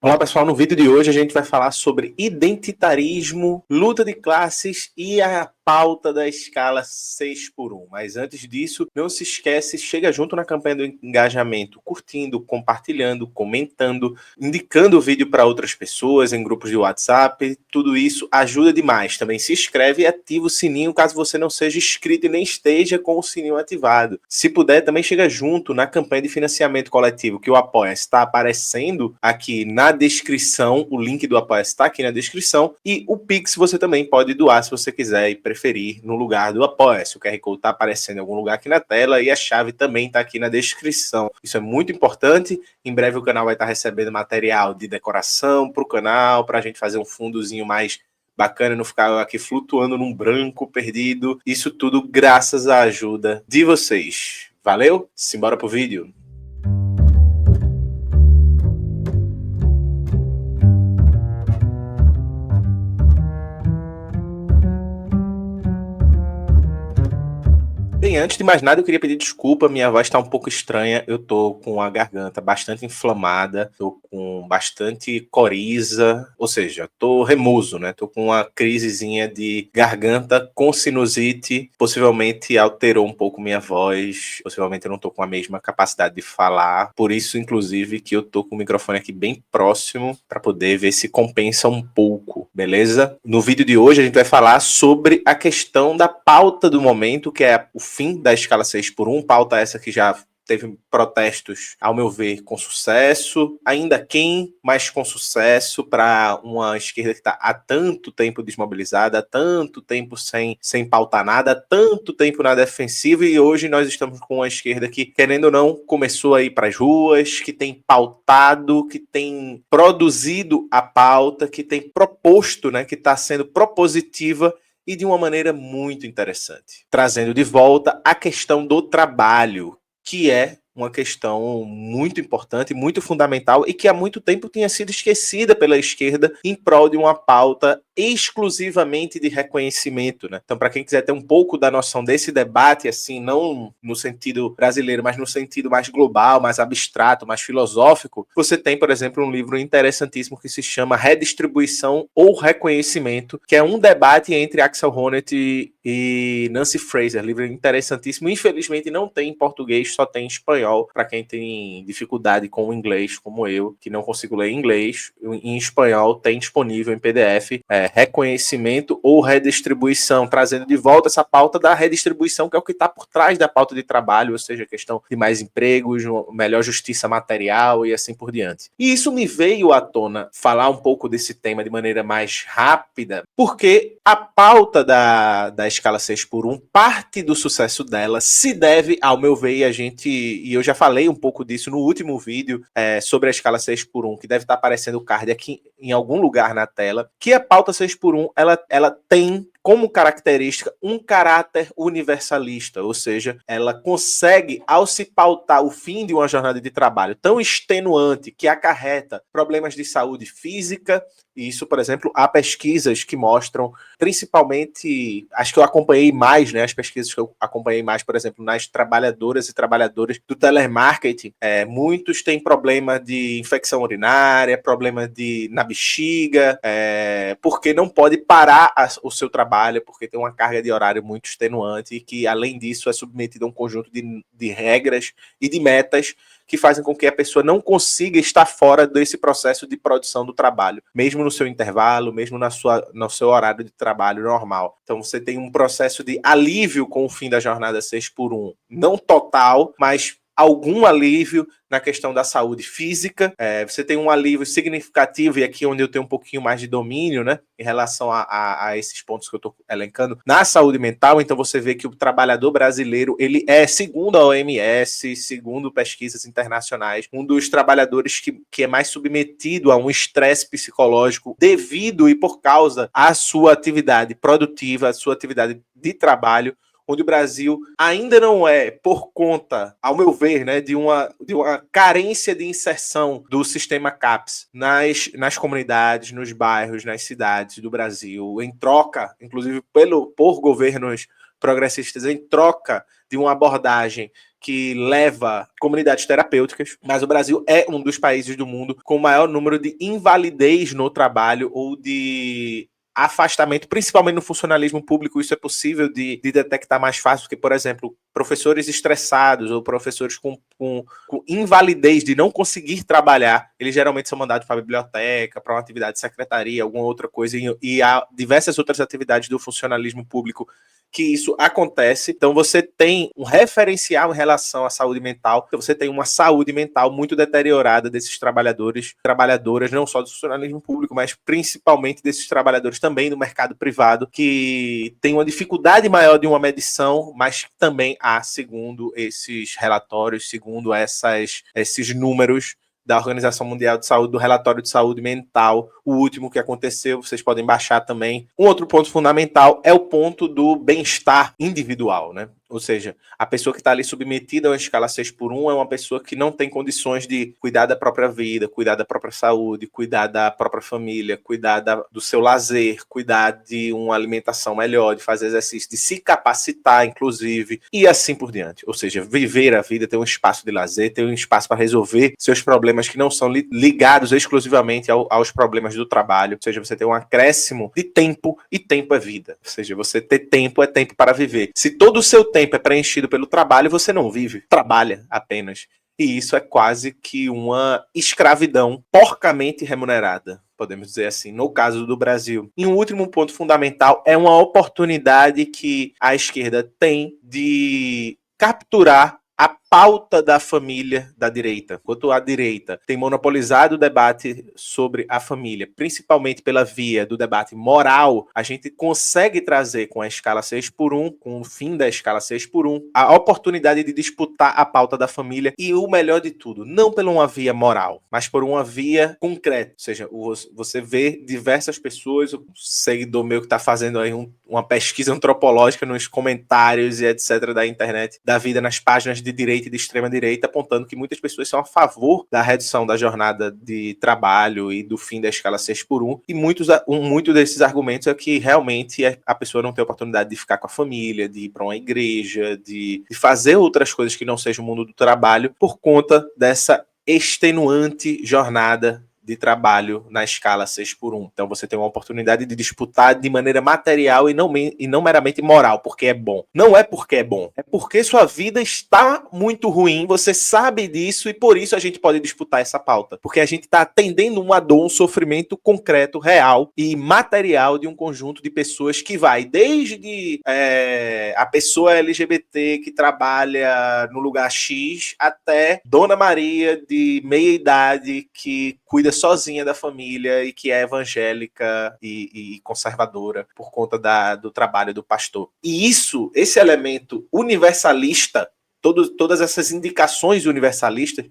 Olá pessoal, no vídeo de hoje a gente vai falar sobre identitarismo, luta de classes e a pauta da escala 6x1. Mas antes disso, não se esquece, chega junto na campanha do engajamento, curtindo, compartilhando, comentando, indicando o vídeo para outras pessoas em grupos de WhatsApp. Tudo isso ajuda demais. Também se inscreve e ativa o sininho caso você não seja inscrito e nem esteja com o sininho ativado. Se puder, também chega junto na campanha de financiamento coletivo que o Apoia está aparecendo aqui na descrição. O link do Apoia está aqui na descrição. E o Pix você também pode doar se você quiser e preferir no lugar do Apoia-se. O QR Code está aparecendo em algum lugar aqui na tela e a chave também está aqui na descrição. Isso é muito importante. Em breve o canal vai estar recebendo material de decoração para o canal, para a gente fazer um fundozinho mais bacana, não ficar aqui flutuando num branco perdido. Isso tudo graças à ajuda de vocês. Valeu? Simbora pro vídeo. Bem, antes de mais nada, eu queria pedir desculpa, minha voz está um pouco estranha, eu tô com a garganta bastante inflamada, tô com bastante coriza, ou seja, tô remoso, né? Tô com uma crisezinha de garganta com sinusite, possivelmente alterou um pouco minha voz, possivelmente eu não tô com a mesma capacidade de falar, por isso, inclusive, que eu tô com o microfone aqui bem próximo para poder ver se compensa um pouco, beleza? No vídeo de hoje a gente vai falar sobre a questão da pauta do momento, que é o fim da escala 6x1, pauta essa que já teve protestos, ao meu ver, com sucesso, ainda quem, mas com sucesso, para uma esquerda que está há tanto tempo desmobilizada, há tanto tempo sem pautar nada, há tanto tempo na defensiva, e hoje nós estamos com uma esquerda que, querendo ou não, começou a ir para as ruas, que tem pautado, que tem produzido a pauta, que tem proposto, né, que está sendo propositiva e de uma maneira muito interessante, trazendo de volta a questão do trabalho, que é uma questão muito importante, muito fundamental e que há muito tempo tinha sido esquecida pela esquerda em prol de uma pauta exclusivamente de reconhecimento, né? Então, para quem quiser ter um pouco da noção desse debate, assim, não no sentido brasileiro, mas no sentido mais global, mais abstrato, mais filosófico, você tem, por exemplo, um livro interessantíssimo que se chama Redistribuição ou Reconhecimento, que é um debate entre Axel Honneth e Nancy Fraser, livro interessantíssimo. Infelizmente não tem em português, só tem em espanhol, para quem tem dificuldade com o inglês, como eu, que não consigo ler em inglês. Em espanhol tem disponível em PDF, reconhecimento ou redistribuição, trazendo de volta essa pauta da redistribuição, que é o que está por trás da pauta de trabalho, ou seja, a questão de mais empregos, melhor justiça material e assim por diante. E isso me veio à tona falar um pouco desse tema de maneira mais rápida, porque a pauta da escala 6x1, parte do sucesso dela se deve, ao meu ver, e eu já falei um pouco disso no último vídeo sobre a escala 6x1, que deve estar aparecendo o card aqui em algum lugar na tela, que a pauta 6x1, ela tem como característica um caráter universalista, ou seja, ela consegue, ao se pautar o fim de uma jornada de trabalho tão extenuante que acarreta problemas de saúde física, e isso, por exemplo, há pesquisas que mostram, principalmente, acho que eu acompanhei mais, né, as pesquisas que eu acompanhei mais, por exemplo, nas trabalhadoras e trabalhadores do telemarketing, muitos têm problema de infecção urinária, problema na bexiga, porque não pode parar o seu trabalho, porque tem uma carga de horário muito extenuante e que, além disso, é submetido a um conjunto de regras e de metas que fazem com que a pessoa não consiga estar fora desse processo de produção do trabalho, mesmo no seu intervalo, mesmo no seu horário de trabalho normal. Então você tem um processo de alívio com o fim da jornada 6x1, não total, mas algum alívio na questão da saúde física, você tem um alívio significativo, e aqui onde eu tenho um pouquinho mais de domínio, né, em relação a esses pontos que eu estou elencando, na saúde mental. Então você vê que o trabalhador brasileiro, ele é, segundo a OMS, segundo pesquisas internacionais, um dos trabalhadores que é mais submetido a um estresse psicológico devido e por causa à sua atividade produtiva, à sua atividade de trabalho, onde o Brasil ainda não é, por conta, ao meu ver, né, de uma carência de inserção do sistema CAPES nas comunidades, nos bairros, nas cidades do Brasil, em troca, inclusive, por governos progressistas em troca de uma abordagem que leva comunidades terapêuticas, mas o Brasil é um dos países do mundo com o maior número de invalidez no trabalho ou de afastamento, principalmente no funcionalismo público. Isso é possível de detectar mais fácil, porque, por exemplo, professores estressados ou professores com invalidez de não conseguir trabalhar, eles geralmente são mandados para a biblioteca, para uma atividade de secretaria, alguma outra coisa, e há diversas outras atividades do funcionalismo público que isso acontece. Então você tem um referencial em relação à saúde mental, então você tem uma saúde mental muito deteriorada desses trabalhadores, trabalhadoras, não só do funcionalismo público, mas principalmente desses trabalhadores também do mercado privado, que tem uma dificuldade maior de uma medição, mas também há, segundo esses relatórios, segundo esses números da Organização Mundial de Saúde, do relatório de saúde mental, o último que aconteceu, vocês podem baixar também. Um outro ponto fundamental é o ponto do bem-estar individual, né? Ou seja, a pessoa que está ali submetida a uma escala 6x1 é uma pessoa que não tem condições de cuidar da própria vida, cuidar da própria saúde, cuidar da própria família, cuidar do seu lazer, cuidar de uma alimentação melhor, de fazer exercício, de se capacitar, inclusive, e assim por diante. Ou seja, viver a vida, ter um espaço de lazer, ter um espaço para resolver seus problemas que não são ligados exclusivamente aos problemas do trabalho. Ou seja, você ter um acréscimo de tempo, e tempo é vida. Ou seja, você ter tempo é tempo para viver. Se todo o seu tempo é preenchido pelo trabalho, você não vive, trabalha apenas. E isso é quase que uma escravidão porcamente remunerada, podemos dizer assim, no caso do Brasil. E um último ponto fundamental é uma oportunidade que a esquerda tem de capturar a pauta da família da direita. Enquanto a direita tem monopolizado o debate sobre a família, principalmente pela via do debate moral, a gente consegue trazer com a escala 6x1, com o fim da escala 6x1, a oportunidade de disputar a pauta da família e o melhor de tudo, não por uma via moral, mas por uma via concreta. Ou seja, você vê diversas pessoas, o seguidor meu que está fazendo aí uma pesquisa antropológica nos comentários e etc. da internet, da vida nas páginas de direita e de extrema-direita, apontando que muitas pessoas são a favor da redução da jornada de trabalho e do fim da escala 6x1, e muito desses argumentos é que realmente a pessoa não tem oportunidade de ficar com a família, de ir para uma igreja, de fazer outras coisas que não sejam o mundo do trabalho, por conta dessa extenuante jornada de trabalho na escala 6x1. Então você tem uma oportunidade de disputar de maneira material e não meramente moral, porque é bom. Não é porque é bom, é porque sua vida está muito ruim, você sabe disso, e por isso a gente pode disputar essa pauta. Porque a gente está atendendo uma dor, um sofrimento concreto, real e material de um conjunto de pessoas que vai desde a pessoa LGBT que trabalha no lugar X até Dona Maria de meia idade que cuida sozinha da família e que é evangélica e conservadora por conta do trabalho do pastor. E esse elemento universalista, todas essas indicações universalistas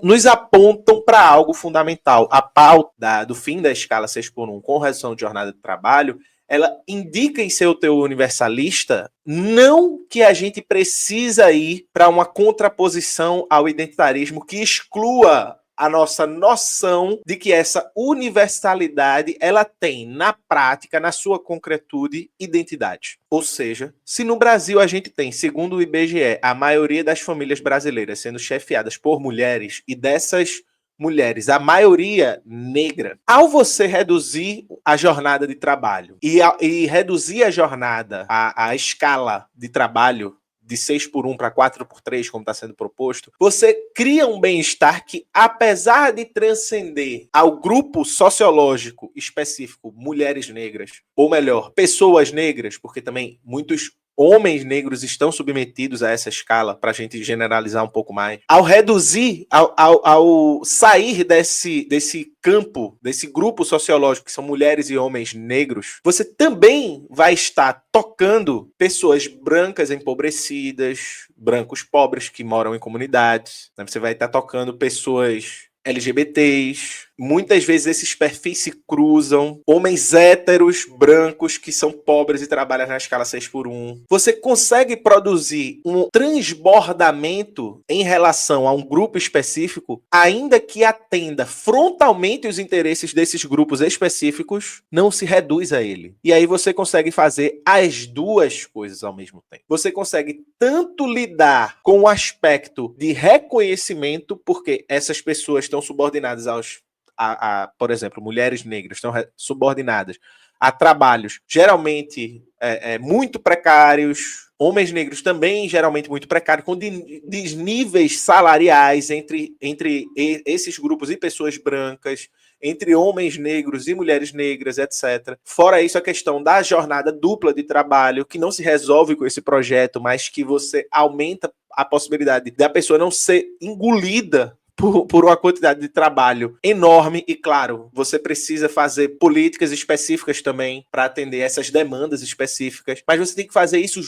nos apontam para algo fundamental. A pauta do fim da escala 6x1 com redução de jornada de trabalho, ela indica em seu teor universalista não que a gente precisa ir para uma contraposição ao identitarismo que exclua a nossa noção de que essa universalidade ela tem, na prática, na sua concretude, identidade. Ou seja, se no Brasil a gente tem, segundo o IBGE, a maioria das famílias brasileiras sendo chefiadas por mulheres, e dessas mulheres, a maioria negra, ao você reduzir a jornada de trabalho e reduzir a jornada, a escala de trabalho de 6x1 para 4x3, como está sendo proposto, você cria um bem-estar que, apesar de transcender ao grupo sociológico específico, mulheres negras, ou melhor, pessoas negras, porque também muitos homens negros estão submetidos a essa escala, para a gente generalizar um pouco mais. Ao reduzir, ao sair desse campo, desse grupo sociológico, que são mulheres e homens negros, você também vai estar tocando pessoas brancas empobrecidas, brancos pobres que moram em comunidades. Você vai estar tocando pessoas LGBTs, muitas vezes esses perfis se cruzam. Homens héteros, brancos, que são pobres e trabalham na escala 6x1. Você consegue produzir um transbordamento em relação a um grupo específico, ainda que atenda frontalmente os interesses desses grupos específicos, não se reduz a ele. E aí você consegue fazer as duas coisas ao mesmo tempo. Você consegue tanto lidar com o aspecto de reconhecimento, porque essas pessoas estão subordinadas por exemplo, mulheres negras estão subordinadas a trabalhos geralmente muito precários, homens negros também geralmente muito precários, com desníveis salariais entre esses grupos e pessoas brancas, entre homens negros e mulheres negras, etc. Fora isso, a questão da jornada dupla de trabalho, que não se resolve com esse projeto, mas que você aumenta a possibilidade da pessoa não ser engolida por uma quantidade de trabalho enorme. E, claro, você precisa fazer políticas específicas também para atender essas demandas específicas, mas você tem que fazer isso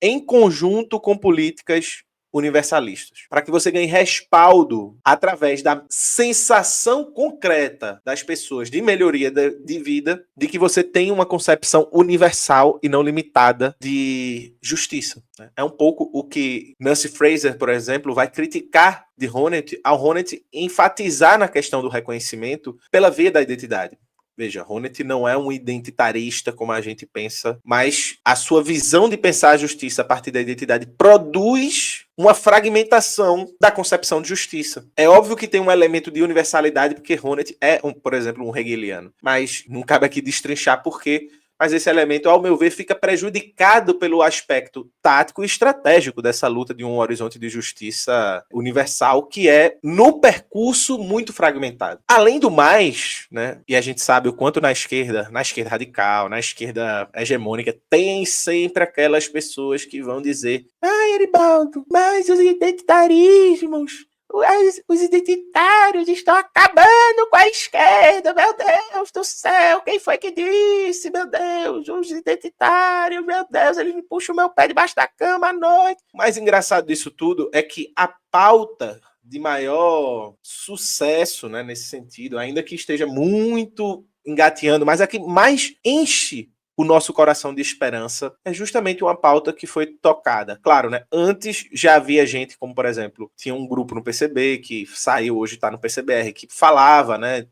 em conjunto com políticas universalistas, para que você ganhe respaldo através da sensação concreta das pessoas de melhoria de vida, de que você tem uma concepção universal e não limitada de justiça. É um pouco o que Nancy Fraser, por exemplo, vai criticar de Honneth, ao Honneth enfatizar na questão do reconhecimento pela via da identidade. Veja, Honneth não é um identitarista como a gente pensa, mas a sua visão de pensar a justiça a partir da identidade produz uma fragmentação da concepção de justiça. É óbvio que tem um elemento de universalidade, porque Honneth é, por exemplo, um hegeliano, mas não cabe aqui destrinchar por quê. Mas esse elemento, ao meu ver, fica prejudicado pelo aspecto tático e estratégico dessa luta de um horizonte de justiça universal, que é, no percurso, muito fragmentado. Além do mais, né, e a gente sabe o quanto na esquerda radical, na esquerda hegemônica, tem sempre aquelas pessoas que vão dizer: Eribaldo, mas os identitarismos, os identitários estão acabando com a esquerda, meu Deus do céu, quem foi que disse, meu Deus, os identitários, meu Deus, eles me puxam o meu pé debaixo da cama à noite. O mais engraçado disso tudo é que a pauta de maior sucesso, né, nesse sentido, ainda que esteja muito engateando, mas a que mais enche o nosso coração de esperança é justamente uma pauta que foi tocada. Claro, né? Antes já havia gente, como por exemplo, tinha um grupo no PCB que saiu, hoje está no PCBR, que falava, né,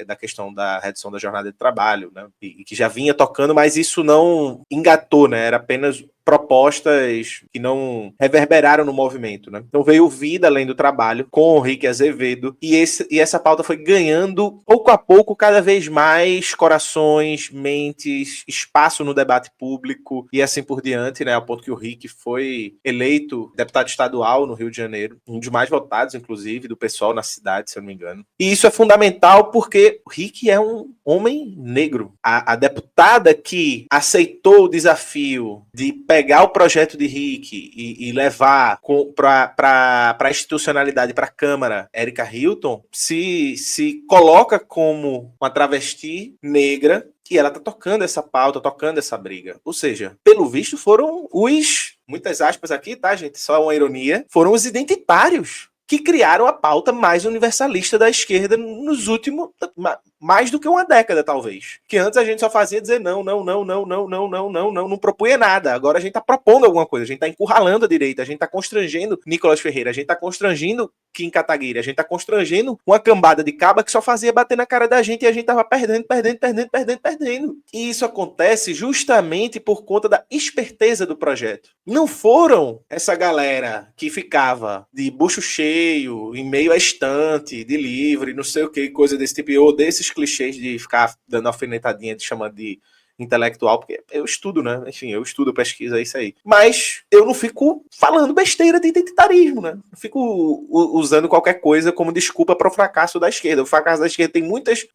da questão da redução da jornada de trabalho, né, e que já vinha tocando, mas isso não engatou, né? Era apenas propostas que não reverberaram no movimento, né? Então veio Vida Além do Trabalho com o Henrique Azevedo e essa pauta foi ganhando pouco a pouco cada vez mais corações, mentes, espaço no debate público e assim por diante, né? Ao ponto que o Rick foi eleito deputado estadual no Rio de Janeiro, um dos mais votados, inclusive, do pessoal na cidade, se eu não me engano. E isso é fundamental porque o Rick é um homem negro. A deputada que aceitou o desafio de pegar o projeto de Rick e levar para a institucionalidade, para a Câmara, Erika Hilton, se coloca como uma travesti negra e ela tá tocando essa pauta, tocando essa briga. Ou seja, pelo visto foram muitas aspas aqui, tá, gente? Só uma ironia. Foram os identitários que criaram a pauta mais universalista da esquerda nos últimos, mais do que uma década, talvez. Que antes a gente só fazia dizer não, não propunha nada. Agora a gente tá propondo alguma coisa, a gente tá encurralando a direita, a gente tá constrangendo Nicolas Ferreira, a gente tá constrangendo Kim Kataguiri, a gente tá constrangendo uma cambada de caba que só fazia bater na cara da gente e a gente tava perdendo. E isso acontece justamente por conta da esperteza do projeto. Não foram essa galera que ficava de bucho cheio, em meio à estante de livro, não sei o que, coisa desse tipo, ou desses clichês de ficar dando alfinetadinha, de chamando de intelectual, porque eu estudo, né? Enfim, eu estudo, pesquisa, é isso aí. Mas eu não fico falando besteira de identitarismo, né? Não fico usando qualquer coisa como desculpa para o fracasso da esquerda. O fracasso da esquerda tem muitas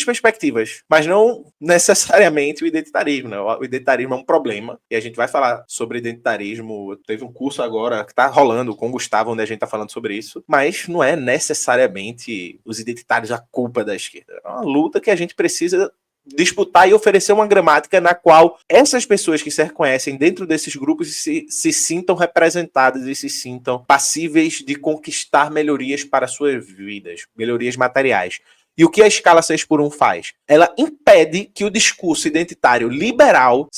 perspectivas, mas não necessariamente o identitarismo, né? O identitarismo é um problema, e a gente vai falar sobre identitarismo. Teve um curso agora que tá rolando com o Gustavo, onde a gente tá falando sobre isso, mas não é necessariamente os identitários a culpa da esquerda. É uma luta que a gente precisa disputar e oferecer uma gramática na qual essas pessoas que se reconhecem dentro desses grupos se sintam representadas e se sintam passíveis de conquistar melhorias para suas vidas, melhorias materiais. E o que a escala 6x1 faz? Ela impede que o discurso identitário liberal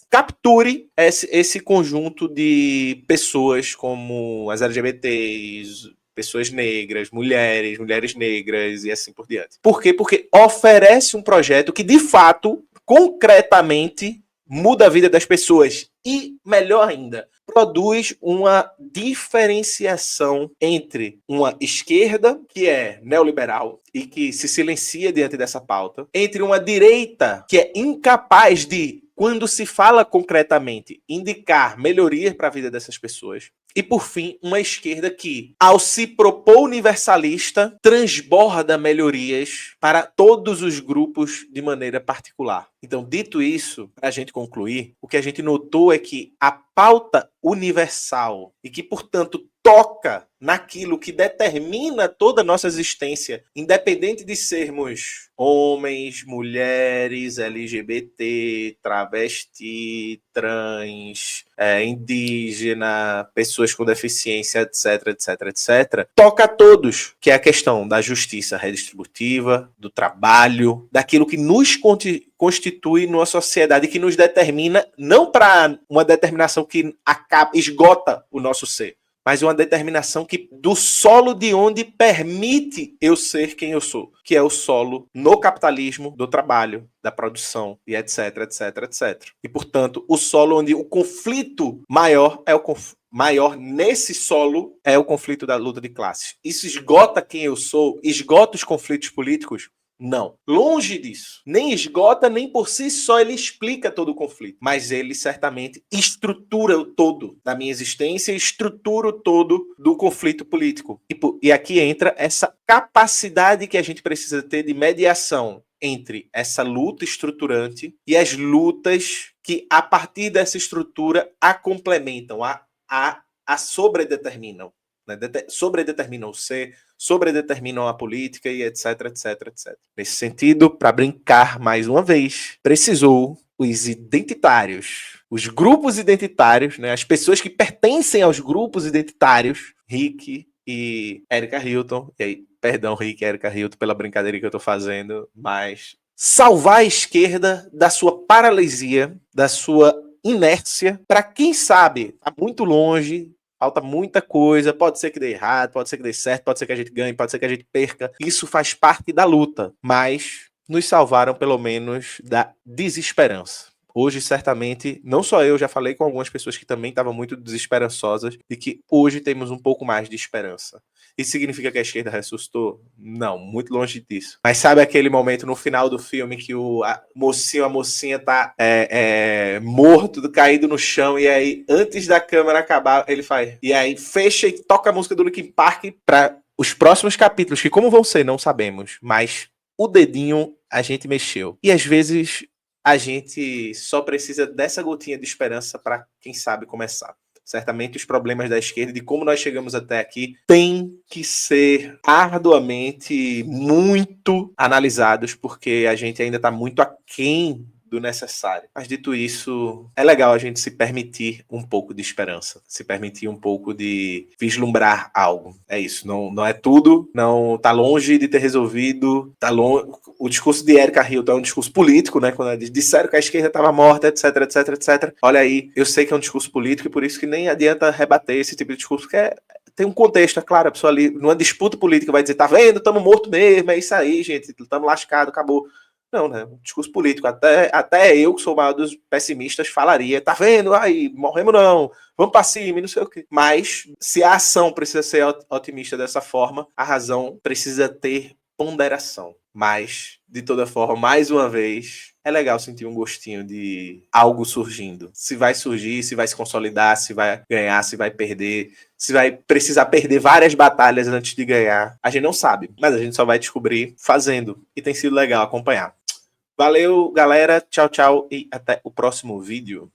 capture esse conjunto de pessoas como as LGBTs, pessoas negras, mulheres negras e assim por diante. Por quê? Porque oferece um projeto que, de fato, concretamente muda a vida das pessoas e, melhor ainda, produz uma diferenciação entre uma esquerda, que é neoliberal e que se silencia diante dessa pauta, entre uma direita, que é incapaz de, quando se fala concretamente, indicar melhorias para a vida dessas pessoas, e, por fim, uma esquerda que, ao se propor universalista, transborda melhorias para todos os grupos de maneira particular. Então, dito isso, para a gente concluir, o que a gente notou é que a pauta universal e que, portanto, toca naquilo que determina toda a nossa existência, independente de sermos homens, mulheres, LGBT, travesti, trans, indígena, pessoas com deficiência, etc, etc, etc, toca a todos, que é a questão da justiça redistributiva, do trabalho, daquilo que nos constitui numa sociedade que nos determina, não para uma determinação que esgota o nosso ser, mas uma determinação que do solo de onde permite eu ser quem eu sou, que é o solo no capitalismo, do trabalho, da produção e etc, etc, etc. E, portanto, o solo onde o conflito maior é o maior nesse solo é o conflito da luta de classes. Isso esgota quem eu sou, esgota os conflitos políticos? Não. Longe disso. Nem esgota, nem por si só ele explica todo o conflito. Mas ele certamente estrutura o todo da minha existência, estrutura o todo do conflito político. E aqui entra essa capacidade que a gente precisa ter de mediação entre essa luta estruturante e as lutas que, a partir dessa estrutura, a complementam, a sobredeterminam. Sobredeterminam o ser, sobredeterminam a política e etc, etc, etc. Nesse sentido, para brincar mais uma vez, precisou os identitários, os grupos identitários, né, as pessoas que pertencem aos grupos identitários, Rick e Erika Hilton, e aí, perdão, Rick e Erika Hilton, pela brincadeira que eu estou fazendo, mas salvar a esquerda da sua paralisia, da sua inércia, para quem sabe, está muito longe, falta muita coisa, pode ser que dê errado, pode ser que dê certo, pode ser que a gente ganhe, pode ser que a gente perca. Isso faz parte da luta, mas nos salvaram pelo menos da desesperança. Hoje, certamente, não só eu, já falei com algumas pessoas que também estavam muito desesperançosas e que hoje temos um pouco mais de esperança. Isso significa que a esquerda ressuscitou? Não, muito longe disso. Mas sabe aquele momento no final do filme que a mocinha tá morto, caído no chão, e aí, antes da câmera acabar, ele faz... E aí, fecha e toca a música do Linkin Park para os próximos capítulos, que como vão ser, não sabemos, mas o dedinho a gente mexeu. E às vezes a gente só precisa dessa gotinha de esperança para, quem sabe, começar. Certamente os problemas da esquerda, de como nós chegamos até aqui, têm que ser arduamente muito analisados, porque a gente ainda está muito aquém do necessário. Mas dito isso, é legal a gente se permitir um pouco de esperança, se permitir um pouco de vislumbrar algo. É isso, não é tudo, não tá longe de ter resolvido, tá longe. O discurso de Erika Hilton é um discurso político, né? Quando eles disseram que a esquerda estava morta, etc, etc, etc. Olha aí, eu sei que é um discurso político e por isso que nem adianta rebater esse tipo de discurso, porque tem um contexto, é claro, a pessoa ali, numa disputa política vai dizer, tá vendo, estamos mortos mesmo, é isso aí, gente, estamos lascados, acabou. Não, né? Um discurso político. Até eu, que sou o maior dos pessimistas, falaria, tá vendo? Aí, morremos não, vamos pra cima e não sei o quê. Mas, se a ação precisa ser otimista dessa forma, a razão precisa ter ponderação. Mas, de toda forma, mais uma vez, é legal sentir um gostinho de algo surgindo. Se vai surgir, se vai se consolidar, se vai ganhar, se vai perder, se vai precisar perder várias batalhas antes de ganhar. A gente não sabe, mas a gente só vai descobrir fazendo. E tem sido legal acompanhar. Valeu, galera. Tchau, tchau e até o próximo vídeo.